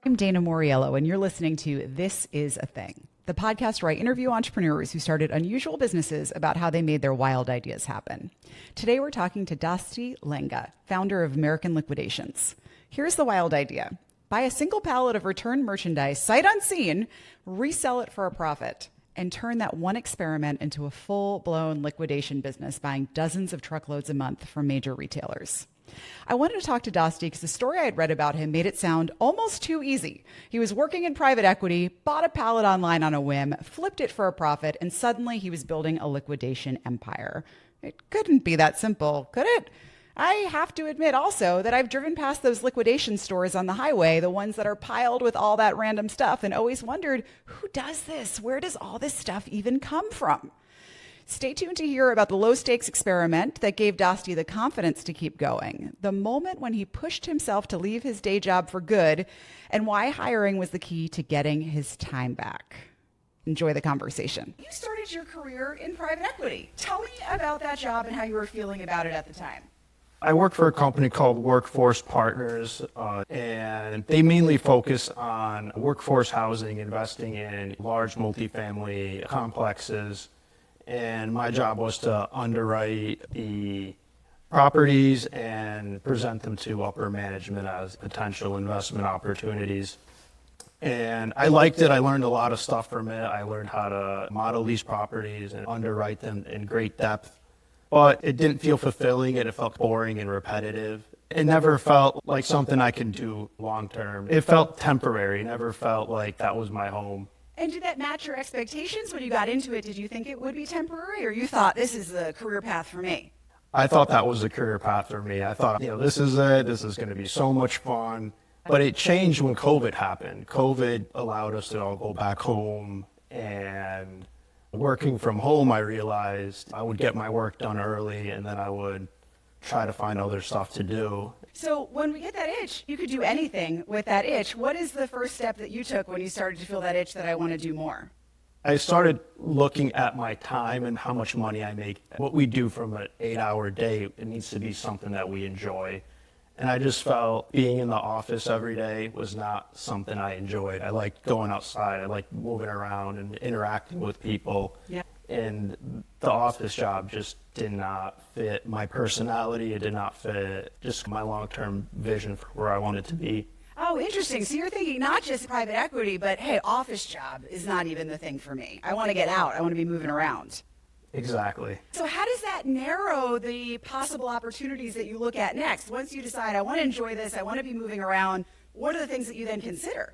I'm Dana Moriello, and you're listening to This Is a Thing, the podcast where I interview entrepreneurs who started unusual businesses about how they made their wild ideas happen. Today, we're talking to Dasti Llenga, founder of American Liquidations. Here's the wild idea. Buy a single pallet of returned merchandise, sight unseen, resell it for a profit, and turn that one experiment into a full-blown liquidation business, buying dozens of truckloads a month from major retailers. I wanted to talk to Dasti because the story I had read about him made it sound almost too easy. He was working in private equity, bought a pallet online on a whim, flipped it for a profit, and suddenly he was building a liquidation empire. It couldn't be that simple, could it? I have to admit also that I've driven past those liquidation stores on the highway, the ones that are piled with all that random stuff, and always wondered, who does this? Where does all this stuff even come from? Stay tuned to hear about the low-stakes experiment that gave Dasti the confidence to keep going, the moment when he pushed himself to leave his day job for good, and why hiring was the key to getting his time back. Enjoy the conversation. You started your career in private equity. Tell me about that job and how you were feeling about it at the time. I work for a company called Workforce Partners, and they mainly focus on workforce housing, investing in large multifamily complexes. And my job was to underwrite the properties and present them to upper management as potential investment opportunities. And I liked it. I learned a lot of stuff from it. I learned how to model these properties and underwrite them in great depth. But it didn't feel fulfilling, and it felt boring and repetitive. It never felt like something I could do long term. It felt temporary. It never felt like that was my home. And did that match your expectations when you got into it? Did you think it would be temporary, or you thought this is the career path for me? I thought that was a career path for me. I thought, this is it. This is going to be so much fun. But it changed when COVID happened. COVID allowed us to all go back home, and working from home, I realized I would get my work done early, and then I would try to find other stuff to do. So when we get that itch, you could do anything with that itch. What is the first step that you took when you started to feel that itch that I want to do more? I started looking at my time and how much money I make. What we do from an 8-hour day, it needs to be something that we enjoy. And I just felt being in the office every day was not something I enjoyed. I liked going outside. I liked moving around and interacting with people. Yeah. And the office job just did not fit my personality. It did not fit just my long-term vision for where I wanted to be. Oh, interesting. So you're thinking not just private equity, but hey, office job is not even the thing for me. I want to get out. I want to be moving around. Exactly. So how does that narrow the possible opportunities that you look at next? Once you decide, I want to enjoy this, I want to be moving around, what are the things that you then consider?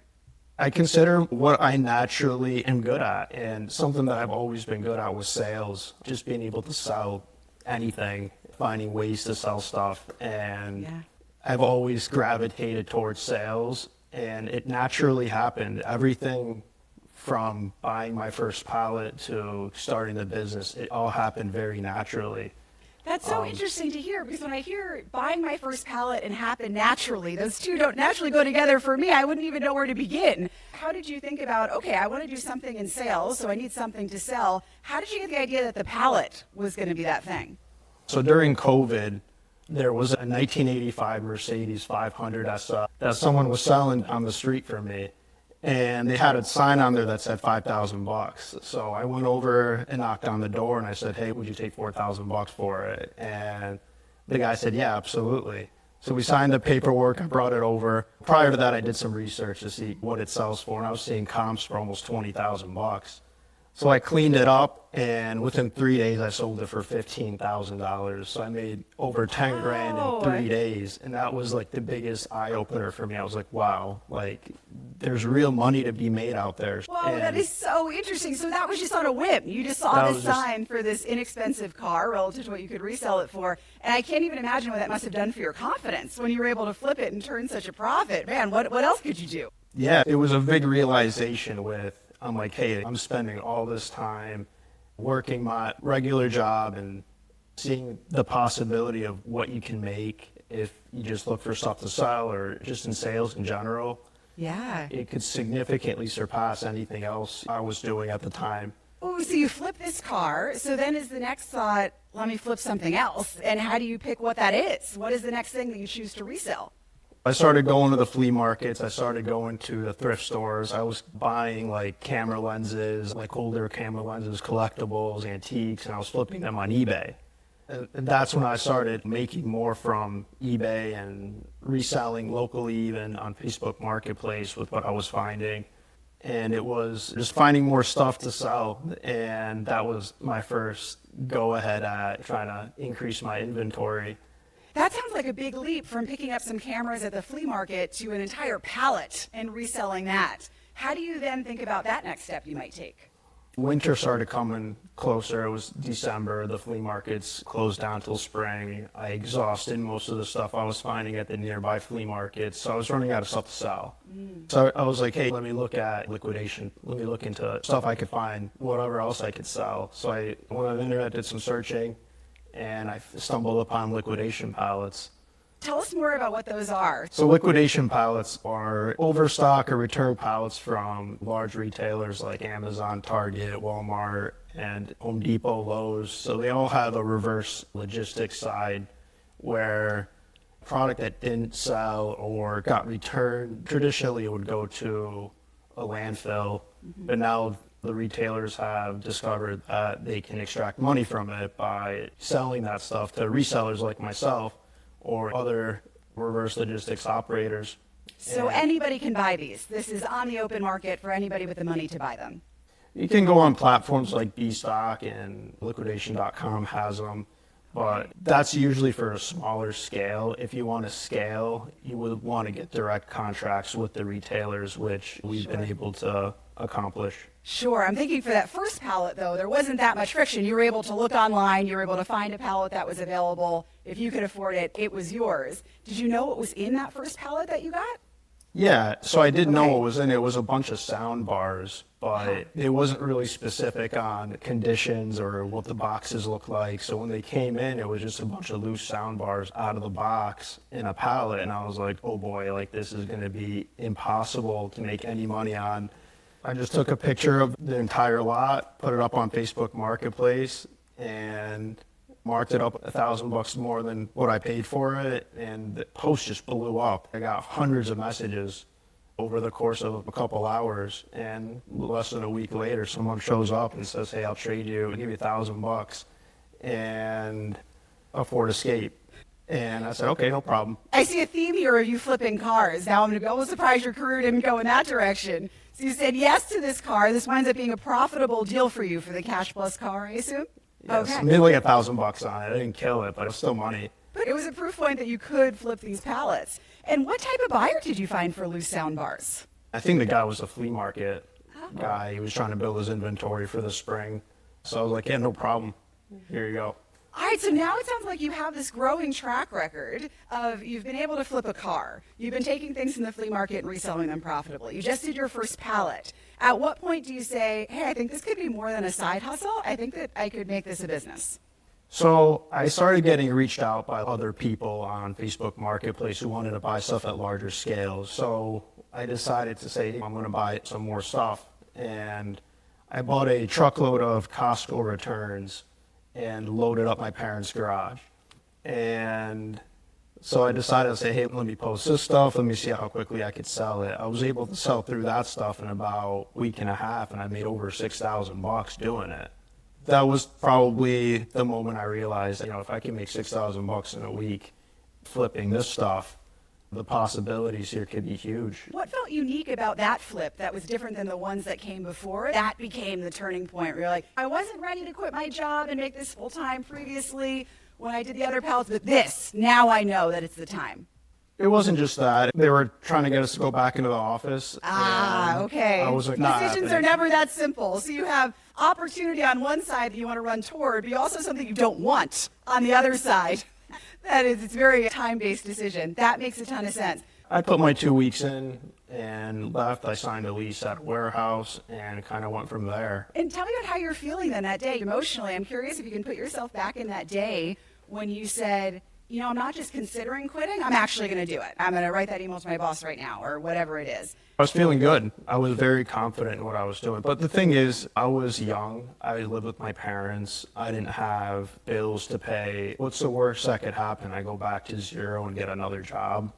I consider what I naturally am good at, and something that I've always been good at was sales, just being able to sell anything, finding ways to sell stuff, and I've always gravitated towards sales, and it naturally happened. Everything from buying my first pallet to starting the business, it all happened very naturally. That's so interesting to hear, because when I hear buying my first pallet and happen naturally, those two don't naturally go together for me. I wouldn't even know where to begin. How did you think about, okay, I want to do something in sales, so I need something to sell. How did you get the idea that the pallet was going to be that thing? So during COVID, there was a 1985 Mercedes 500 SF that someone was selling on the street for me. And they had a sign on there that said $5,000. So I went over and knocked on the door, and I said, hey, would you take $4,000 for it? And the guy said, yeah, absolutely. So we signed the paperwork. I brought it over. Prior to that, I did some research to see what it sells for, and I was seeing comps for almost $20,000. So I cleaned it up, and within 3 days, I sold it for $15,000. So I made over 10 grand in 3 days, and that was like the biggest eye opener for me. I was like, wow, like there's real money to be made out there. Wow, that is so interesting. So that was just on a whim. You just saw this sign for this inexpensive car relative to what you could resell it for. And I can't even imagine what that must have done for your confidence when you were able to flip it and turn such a profit. Man, what else could you do? Yeah, it was a big realization I'm like, hey, I'm spending all this time working my regular job and seeing the possibility of what you can make if you just look for stuff to sell or just in sales in general. Yeah. It could significantly surpass anything else I was doing at the time. Oh, so you flip this car. So then is the next thought, let me flip something else. And how do you pick what that is? What is the next thing that you choose to resell? I started going to the flea markets. I started going to the thrift stores. I was buying like camera lenses, like older camera lenses, collectibles, antiques, and I was flipping them on eBay. And that's when I started making more from eBay and reselling locally, even on Facebook Marketplace with what I was finding. And it was just finding more stuff to sell. And that was my first go ahead at trying to increase my inventory. That sounds like a big leap from picking up some cameras at the flea market to an entire pallet and reselling that. How do you then think about that next step you might take? Winter started coming closer. It was December. The flea markets closed down till spring. I exhausted most of the stuff I was finding at the nearby flea markets, so I was running out of stuff to sell. So I was like, hey, let me look at liquidation. Let me look into stuff I could find, whatever else I could sell. So I went on the internet, did some searching, and I stumbled upon liquidation pallets. Tell us more about what those are. So liquidation pallets are overstock or return pallets from large retailers like Amazon, Target, Walmart, and Home Depot, Lowe's. So they all have a reverse logistics side where product that didn't sell or got returned, traditionally it would go to a landfill, but now the retailers have discovered that they can extract money from it by selling that stuff to resellers like myself or other reverse logistics operators. So anybody can buy these. This is on the open market for anybody with the money to buy them. You can go on platforms like Bstock, and liquidation.com has them, but that's usually for a smaller scale. If you want to scale, you would want to get direct contracts with the retailers, which we've been able to accomplish. Sure. I'm thinking for that first pallet, though, there wasn't that much friction. You were able to look online. You were able to find a pallet that was available. If you could afford it, it was yours. Did you know what was in that first pallet that you got? Yeah, so I did know what was in it. It was a bunch of soundbars, but it wasn't really specific on conditions or what the boxes look like. So when they came in, it was just a bunch of loose soundbars out of the box in a pallet. And I was like, oh boy, like this is going to be impossible to make any money on. I just took a picture of the entire lot, put it up on Facebook Marketplace, and marked it up $1,000 more than what I paid for it, and the post just blew up. I got hundreds of messages over the course of a couple hours, and less than a week later, someone shows up and says, hey, I'll trade you, I'll give you $1,000 and a Ford Escape. And I said, okay, no problem. I see a theme here of you flipping cars. Now I'm going to be a little surprised your career didn't go in that direction. So you said yes to this car. This winds up being a profitable deal for you for the cash plus car, I assume? Yes, okay. I made like $1,000 on it. I didn't kill it, but it was still money. But it was a proof point that you could flip these pallets. And what type of buyer did you find for loose sound bars? I think the guy was a flea market guy. He was trying to build his inventory for the spring. So I was like, yeah, no problem. Here you go. All right, so now it sounds like you have this growing track record of you've been able to flip a car. You've been taking things from the flea market and reselling them profitably. You just did your first pallet. At what point do you say, hey, I think this could be more than a side hustle. I think that I could make this a business. So I started getting reached out by other people on Facebook Marketplace who wanted to buy stuff at larger scales. So I decided to say, I'm going to buy some more stuff. And I bought a truckload of Costco returns and loaded up my parents' garage. And so I decided to say, hey, let me post this stuff. Let me see how quickly I could sell it. I was able to sell through that stuff in about a week and a half, and I made over $6,000 doing it. That was probably the moment I realized, if I can make $6,000 in a week flipping this stuff, the possibilities here could be huge. What felt unique about that flip that was different than the ones that came before? That became the turning point where you're like, I wasn't ready to quit my job and make this full time previously when I did the other pallets, but this, now I know that it's the time. It wasn't just that. They were trying to get us to go back into the office. Okay. I was like, decisions are never that simple. So you have opportunity on one side that you want to run toward, but you also have something you don't want on the other side. That is, it's a very time-based decision. That makes a ton of sense. I put my 2 weeks in and left. I signed a lease at a warehouse and kind of went from there. And tell me about how you're feeling then that day emotionally. I'm curious if you can put yourself back in that day when you said, I'm not just considering quitting, I'm actually going to do it. I'm going to write that email to my boss right now or whatever it is. I was feeling good. I was very confident in what I was doing. But the thing is, I was young. I lived with my parents. I didn't have bills to pay. What's the worst that could happen? I go back to zero and get another job.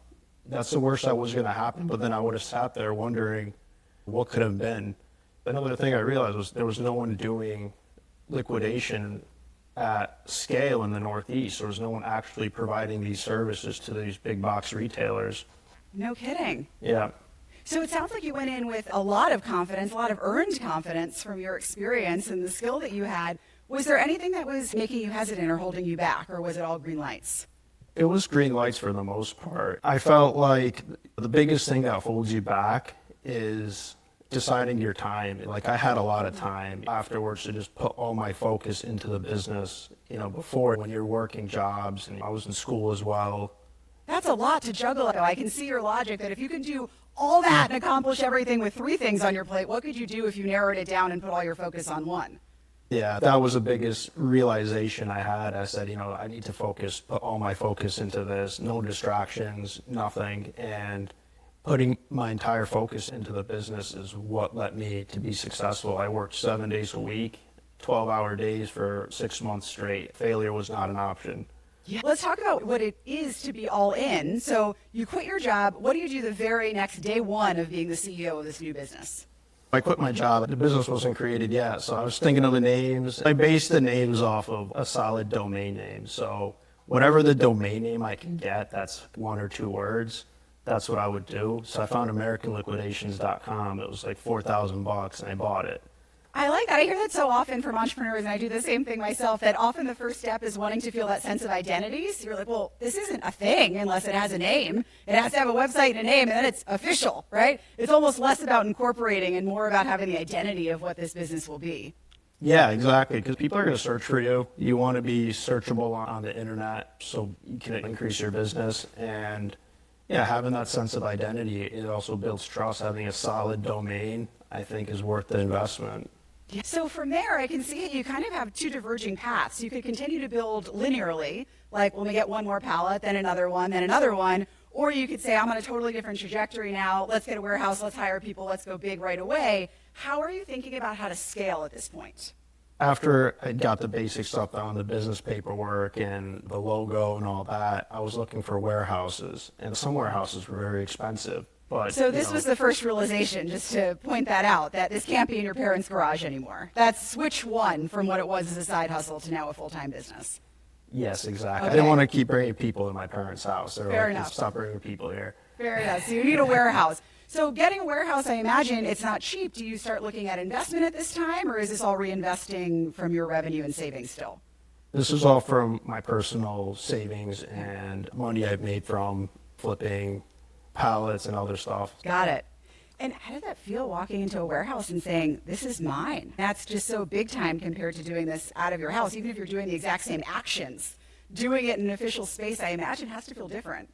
That's the worst that was going to happen. But then I would have sat there wondering what could have been. Another thing I realized was there was no one doing liquidation at scale in the Northeast. There was no one actually providing these services to these big box retailers. No kidding. Yeah. So it sounds like you went in with a lot of confidence, a lot of earned confidence from your experience and the skill that you had. Was there anything that was making you hesitant or holding you back, or was it all green lights? It was green lights for the most part. I felt like the biggest thing that holds you back is deciding your time. Like, I had a lot of time afterwards to just put all my focus into the business. Before, when you're working jobs, and I was in school as well. That's a lot to juggle. I can see your logic that if you can do all that and accomplish everything with 3 things on your plate, what could you do if you narrowed it down and put all your focus on one? Yeah, that was the biggest realization I had. I said, I need to put all my focus into this, no distractions, nothing. And putting my entire focus into the business is what led me to be successful. I worked 7 days a week, 12-hour days for 6 months straight. Failure was not an option. Yeah. Let's talk about what it is to be all in. So you quit your job. What do you do the very next day one of being the CEO of this new business? I quit my job. The business wasn't created yet, so I was thinking of the names. I based the names off of a solid domain name. So whatever the domain name I can get, that's 1 or 2 words, that's what I would do. So I found AmericanLiquidations.com. It was like $4,000, and I bought it. I like that. I hear that so often from entrepreneurs, and I do the same thing myself, that often the first step is wanting to feel that sense of identity. So you're like, well, this isn't a thing unless it has a name. It has to have a website and a name, and then it's official, right? It's almost less about incorporating and more about having the identity of what this business will be. Yeah, exactly, because people are going to search for you. You want to be searchable on the internet so you can increase your business. And yeah, having that sense of identity, it also builds trust. Having a solid domain, I think, is worth the investment. So from there, I can see you kind of have 2 diverging paths. You could continue to build linearly, like when we get one more pallet, then another one, then another one. Or you could say, I'm on a totally different trajectory now. Let's get a warehouse. Let's hire people. Let's go big right away. How are you thinking about how to scale at this point? After I got the basic stuff down, the business paperwork and the logo and all that, I was looking for warehouses. And some warehouses were very expensive. So this was the first realization, just to point that out, that this can't be in your parents' garage anymore. That's switch 1 from what it was as a side hustle to now a full-time business. Yes, exactly. Okay. I didn't want to keep bringing people to my parents' house. They were Fair like, enough. stop bringing people here. Fair enough. So you need a warehouse. So getting a warehouse, I imagine, it's not cheap. Do you start looking at investment at this time, or is this all reinvesting from your revenue and savings still? This is all from my personal savings and money I've made from flipping pallets and other stuff. Got it. And how did that feel walking into a warehouse and saying, this is mine? That's just so big time compared to doing this out of your house. Even if you're doing the exact same actions, doing it in an official space, I imagine, has to feel different.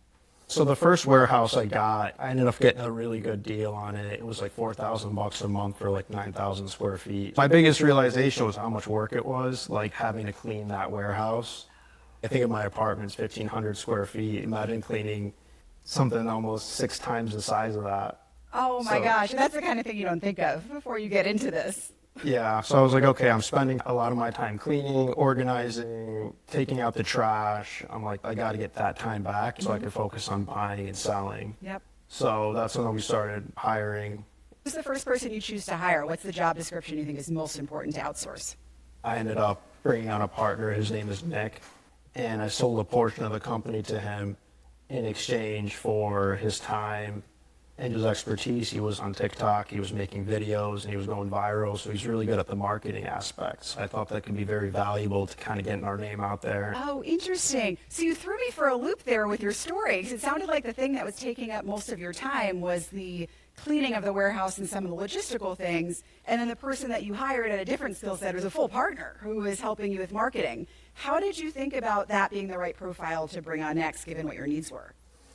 So the first warehouse I got, I ended up getting a really good deal on it. It was like $4,000 a month for like 9,000 square feet. My biggest realization was how much work it was, like having to clean that warehouse. I think my apartment's 1,500 square feet. Imagine cleaning something almost 6 times the size of that. Oh my gosh, that's the kind of thing you don't think of before you get into this. Yeah, so I was like, okay, I'm spending a lot of my time cleaning, organizing, taking out the trash. I'm like, I got to get that time back so I can focus on buying and selling. Yep. So that's when we started hiring. Who's the first person you choose to hire? What's the job description you think is most important to outsource? I ended up bringing on a partner. His name is Nick, and I sold a portion of the company to him in exchange for his time and his expertise. He was on TikTok, he was making videos, and he was going viral, so he's really good at the marketing aspects. I thought that could be very valuable to kind of getting our name out there. Oh, interesting. So you threw me for a loop there with your story, 'cause it sounded like the thing that was taking up most of your time was the cleaning of the warehouse and some of the logistical things, and then the person that you hired at a different skill set was a full partner who was helping you with marketing. How did you think about that being the right profile to bring on next, given what your needs were?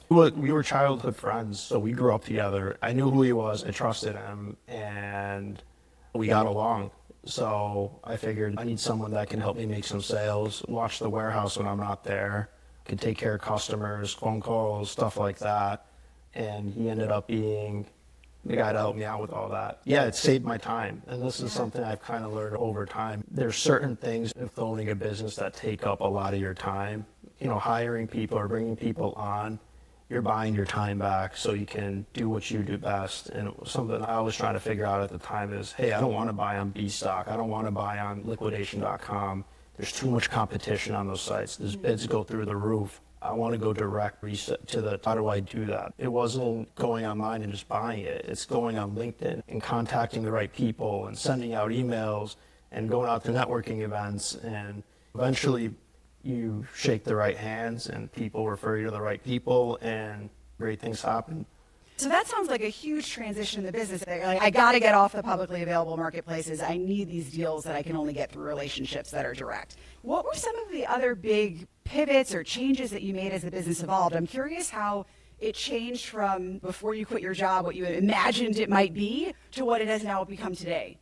We were childhood friends, so we grew up together. I knew who he was, I trusted him, and we got along. So I figured I need someone that can help me make some sales, watch the warehouse when I'm not there, can take care of customers, phone calls, stuff like that. And he ended up being the guy to help me out with all that. Yeah, it saved my time. And this is something I've kind of learned over time. There's certain things with owning a business that take up a lot of your time. Hiring people or bringing people on, you're buying your time back so you can do what you do best. And something I was trying to figure out at the time is, hey, I don't want to buy on B-Stock. I don't want to buy on liquidation.com. There's too much competition on those sites. Those bids go through the roof. I want to go direct reset to the, how do I do that? It wasn't going online and just buying it. It's going on LinkedIn and contacting the right people and sending out emails and going out to networking events. And eventually you shake the right hands and people refer you to the right people and great things happen. So that sounds like a huge transition in the business. Like, I got to get off the publicly available marketplaces. I need these deals that I can only get through relationships that are direct. What were some of the other big pivots or changes that you made as the business evolved? I'm curious how it changed from before you quit your job, what you imagined it might be, to what it has now become today.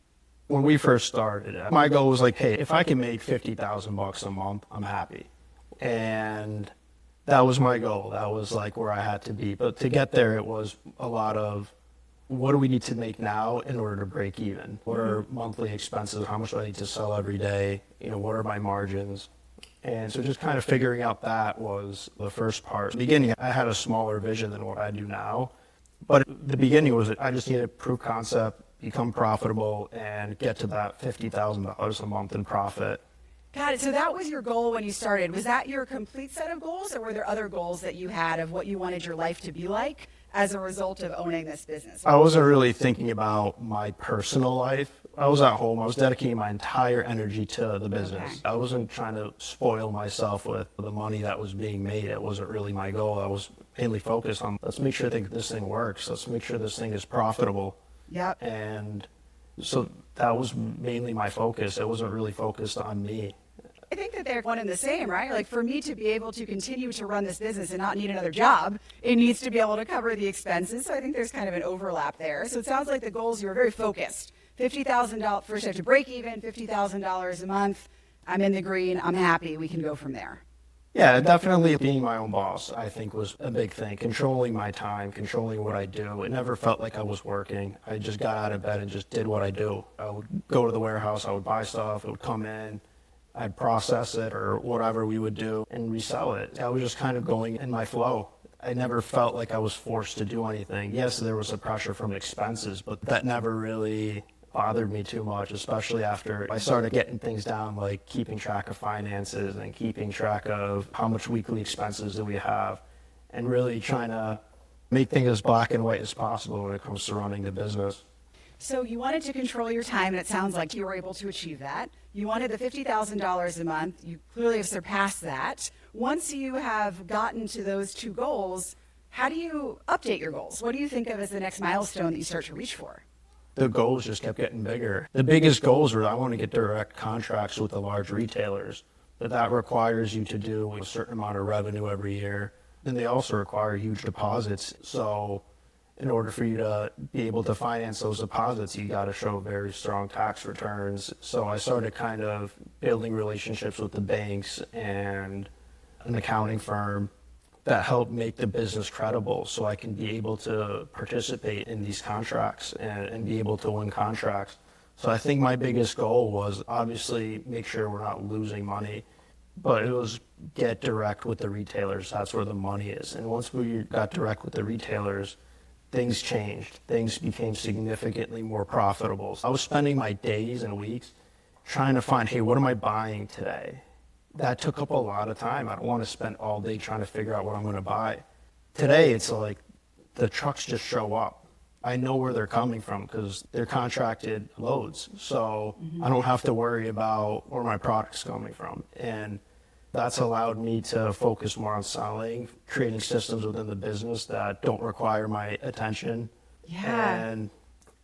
When we first started, my goal was like, hey, if I can make $50,000 a month, I'm happy. And that was my goal. That was like where I had to be. But to get there, it was a lot of, what do we need to make now in order to break even? What are monthly expenses? How much do I need to sell every day? What are my margins? And so just kind of figuring out that was the first part. In the beginning, I had a smaller vision than what I do now. But the beginning was I just needed to prove concept, become profitable, and get to that $50,000 a month in profit. Got it. So that was your goal when you started. Was that your complete set of goals, or were there other goals that you had of what you wanted your life to be like as a result of owning this business? I wasn't really thinking about my personal life. I was at home. I was dedicating my entire energy to the business. Okay. I wasn't trying to spoil myself with the money that was being made. It wasn't really my goal. I was mainly focused on, let's make sure that this thing works. Let's make sure this thing is profitable. Yep. And so that was mainly my focus. It wasn't really focused on me. I think that they're one and the same, right? Like, for me to be able to continue to run this business and not need another job, it needs to be able to cover the expenses. So I think there's kind of an overlap there. So it sounds like the goals, you were very focused. $50,000, first I have to break even, $50,000 a month. I'm in the green. I'm happy. We can go from there. Yeah, definitely being my own boss, I think, was a big thing. Controlling my time, controlling what I do. It never felt like I was working. I just got out of bed and just did what I do. I would go to the warehouse. I would buy stuff. It would come in. I'd process it or whatever we would do and resell it. I was just kind of going in my flow. I never felt like I was forced to do anything. Yes, there was a pressure from expenses, but that never really bothered me too much, especially after I started getting things down, like keeping track of finances and keeping track of how much weekly expenses do we have, and really trying to make things as black and white as possible when it comes to running the business. So you wanted to control your time, and it sounds like you were able to achieve that. You wanted the $50,000 a month. You clearly have surpassed that. Once you have gotten to those two goals, how do you update your goals? What do you think of as the next milestone that you start to reach for? The goals just kept getting bigger. The biggest goals were I want to get direct contracts with the large retailers, but that requires you to do a certain amount of revenue every year. And they also require huge deposits. So in order for you to be able to finance those deposits, you got to show very strong tax returns. So I started kind of building relationships with the banks and an accounting firm that helped make the business credible so I can be able to participate in these contracts and be able to win contracts. So I think my biggest goal was obviously make sure we're not losing money, but it was get direct with the retailers. That's where the money is. And once we got direct with the retailers, things changed. Things became significantly more profitable. I was spending my days and weeks trying to find, hey, what am I buying today? That took up a lot of time. I don't want to spend all day trying to figure out what I'm going to buy. Today, it's like the trucks just show up. I know where they're coming from because they're contracted loads. So I don't have to worry about where my product's coming from. And that's allowed me to focus more on selling, creating systems within the business that don't require my attention. Yeah. And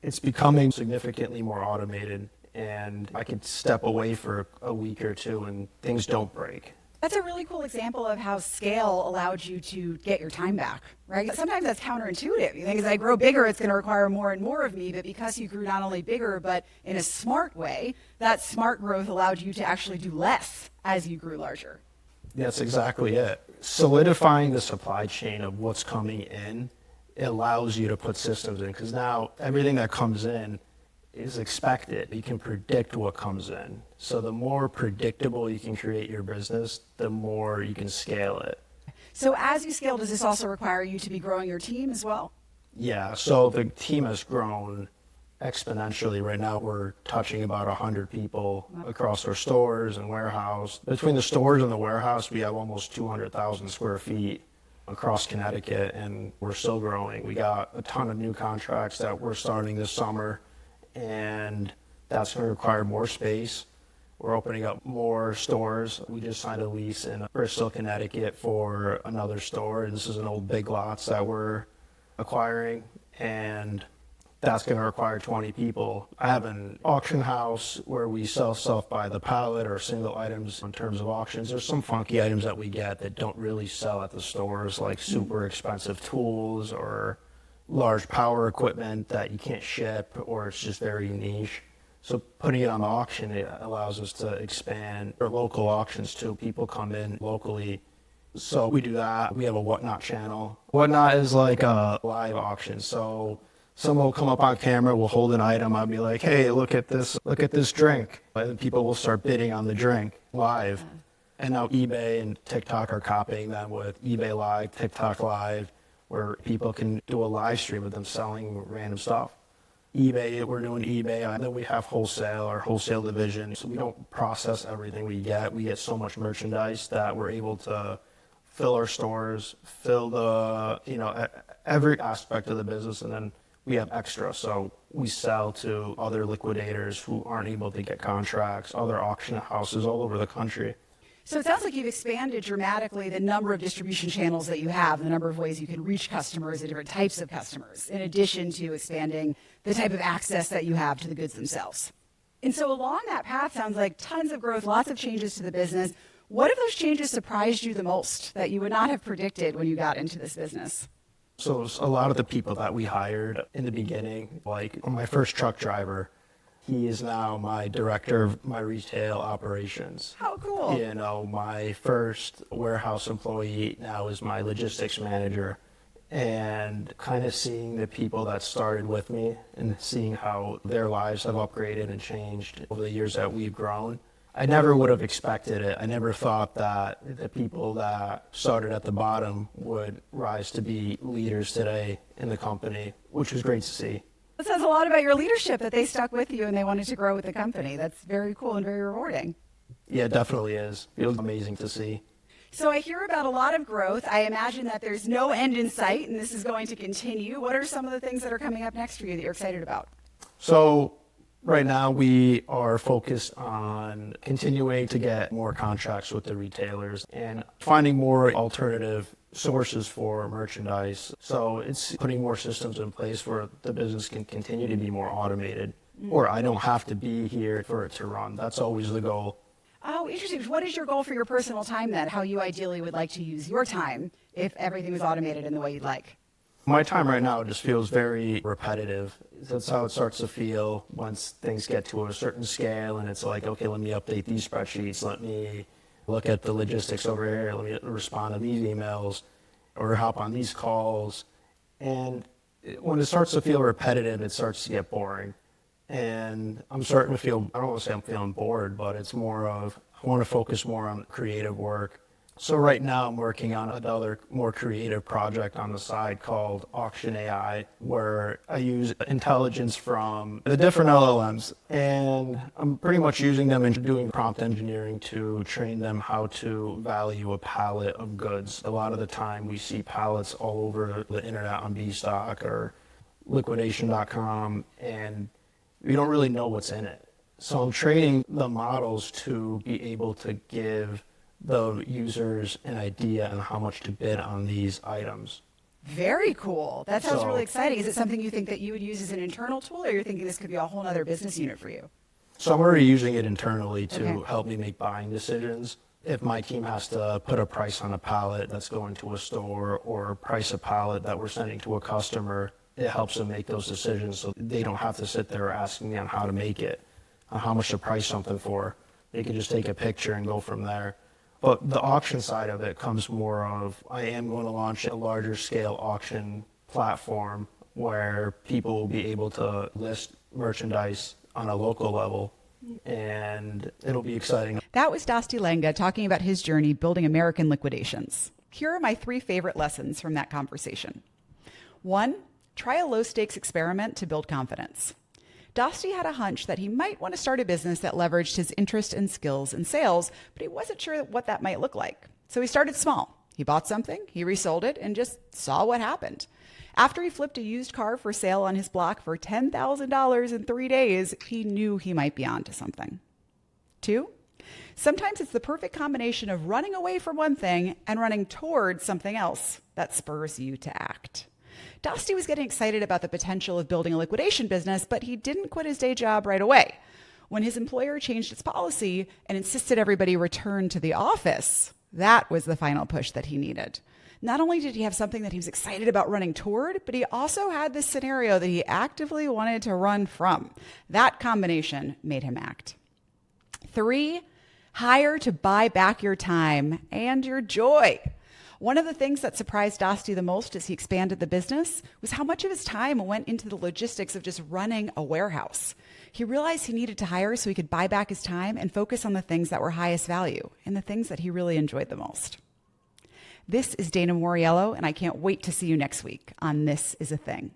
it's becoming significantly more automated. And I could step away for a week or two and things don't break. That's a really cool example of how scale allowed you to get your time back, right? Sometimes that's counterintuitive. You think as I grow bigger, it's going to require more and more of me, but because you grew not only bigger, but in a smart way, that smart growth allowed you to actually do less as you grew larger. That's exactly it. Solidifying the supply chain of what's coming in, it allows you to put systems in because now everything that comes in is expected. You can predict what comes in. So the more predictable you can create your business, the more you can scale it. So as you scale, does this also require you to be growing your team as well? Yeah, so the team has grown exponentially. Right now we're touching about 100 people across our stores and warehouse. Between the stores and the warehouse, we have almost 200,000 square feet across Connecticut, and we're still growing. We got a ton of new contracts that we're starting this summer, and that's going to require more space. We're opening up more stores. We just signed a lease in Bristol, Connecticut for another store. This is an old Big Lots that we're acquiring, and that's going to require 20 people. I have an auction house where we sell stuff by the pallet or single items in terms of auctions. There's some funky items that we get that don't really sell at the stores, like super expensive tools or large power equipment that you can't ship, or it's just very niche. So putting it on the auction, it allows us to expand our local auctions too. People come in locally. So we do that. We have a Whatnot channel. Whatnot is like a live auction. So someone will come up on camera, will hold an item. I'll be like, hey, look at this drink. And then people will start bidding on the drink live. And now eBay and TikTok are copying them with eBay Live, TikTok Live, where people can do a live stream of them selling random stuff. eBay, we're doing eBay, and then we have wholesale, our wholesale division. So we don't process everything we get. We get so much merchandise that we're able to fill our stores, fill every aspect of the business, and then we have extra. So we sell to other liquidators who aren't able to get contracts, other auction houses all over the country. So it sounds like you've expanded dramatically the number of distribution channels that you have, the number of ways you can reach customers and different types of customers, in addition to expanding the type of access that you have to the goods themselves. And so along that path sounds like tons of growth, lots of changes to the business. What of those changes surprised you the most that you would not have predicted when you got into this business? So a lot of the people that we hired in the beginning, like my first truck driver, he is now my director of my retail operations. How cool. My first warehouse employee now is my logistics manager. And kind of seeing the people that started with me and seeing how their lives have upgraded and changed over the years that we've grown. I never would have expected it. I never thought that the people that started at the bottom would rise to be leaders today in the company, which was great to see. That says a lot about your leadership, that they stuck with you and they wanted to grow with the company. That's very cool and very rewarding. Yeah, it definitely is. It was amazing to see. So I hear about a lot of growth. I imagine that there's no end in sight and this is going to continue. What are some of the things that are coming up next for you that you're excited about? So right now we are focused on continuing to get more contracts with the retailers and finding more alternative sources for merchandise. So it's putting more systems in place where the business can continue to be more automated, or I don't have to be here for it to run. That's always the goal. Oh, interesting. What is your goal for your personal time then? How you ideally would like to use your time if everything was automated in the way you'd like? My time right now just feels very repetitive. That's how it starts to feel once things get to a certain scale and it's like, okay, let me update these spreadsheets. Let me look at the logistics over here. Let me respond to these emails or hop on these calls. And when it starts to feel repetitive, it starts to get boring. And I'm starting to feel, I don't want to say I'm feeling bored, but it's more of, I want to focus more on creative work. So right now I'm working on another more creative project on the side called Auction AI, where I use intelligence from the different LLMs. And I'm pretty much using them and doing prompt engineering to train them how to value a pallet of goods. A lot of the time we see pallets all over the internet on Bstock or liquidation.com, and we don't really know what's in it. So I'm training the models to be able to give the users an idea on how much to bid on these items. Very cool. That sounds really exciting. Is it something you think that you would use as an internal tool, or you're thinking this could be a whole other business unit for you? So I'm already using it internally to help me make buying decisions. If my team has to put a price on a pallet that's going to a store or price a pallet that we're sending to a customer, it helps them make those decisions so they don't have to sit there asking me on how to make it, on how much to price something for. They can just take a picture and go from there. But the auction side of it comes more of, I am going to launch a larger scale auction platform where people will be able to list merchandise on a local level, and it'll be exciting. That was Dasti Llenga talking about his journey building American Liquidations. Here are my 3 favorite lessons from that conversation. 1, try a low-stakes experiment to build confidence. Dasti had a hunch that he might want to start a business that leveraged his interest and skills in sales, but he wasn't sure what that might look like. So he started small. He bought something, he resold it, and just saw what happened. After he flipped a used car for sale on his block for $10,000 in 3 days, he knew he might be onto something. 2, sometimes it's the perfect combination of running away from one thing and running towards something else that spurs you to act. Dasti was getting excited about the potential of building a liquidation business, but he didn't quit his day job right away. When his employer changed its policy and insisted everybody return to the office, that was the final push that he needed. Not only did he have something that he was excited about running toward, but he also had this scenario that he actively wanted to run from. That combination made him act. 3, hire to buy back your time and your joy. One of the things that surprised Dasti the most as he expanded the business was how much of his time went into the logistics of just running a warehouse. He realized he needed to hire so he could buy back his time and focus on the things that were highest value and the things that he really enjoyed the most. This is Dana Moriello, and I can't wait to see you next week on This Is a Thing.